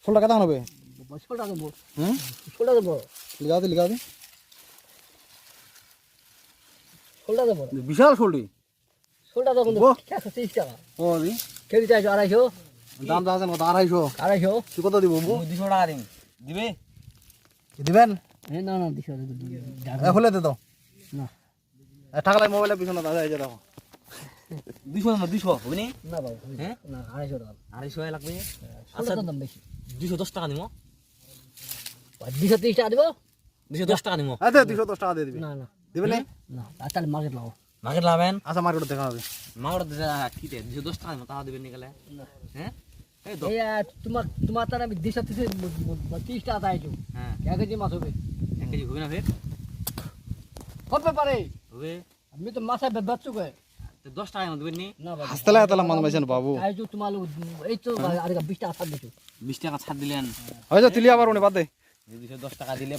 শোলটা কেমন হবে? লিখা দে বিশাল শোলটি। দাম তো আছেন কত? 250। তুই কত দিব? 200 টাকা দিন। দিবে? দিবেন? না হলে দে তো না টাকা মোবাইলের পিছনে দাদা এই যে দেখো 200 না 200 হবে নি? না বাবু হ্যাঁ না 250 টাকা 250 লাগবে। আচ্ছা দাম বেশি 210 টাকা দিমু। 230 টাকা দিব 210 টাকা দিমু। আচ্ছা 210 টাকা দিয়ে দিবি। না না দিবেন না? না তাহলে মার্কেট লাও মার্কেট লাবেন? আচ্ছা মার্কেটে দেখা হবে। মার্কেট কি দে 210 টাকা দিমু, টাকা দিবেন নি গেলে? হ্যাঁ এই তো। এই তোমার তার আমি 230 টাকা চাইছো। হ্যাঁ 1 কেজি মাছ হবে 1 কেজি হবে না ফের? হবে পারে হবে। আমি তো মাছ বেচছো কে তো 10 টাকা দিবেন নি? না বাবু হাসতলা এতলা মান মাইছেন বাবু। চাইছো তোমার এই তো আর 20 টাকা ছাড় দিছো 20 টাকা ছাড় দিলেন। হয়তো তুলি আবার উনি বাদ দে। 210 টাকা দিলে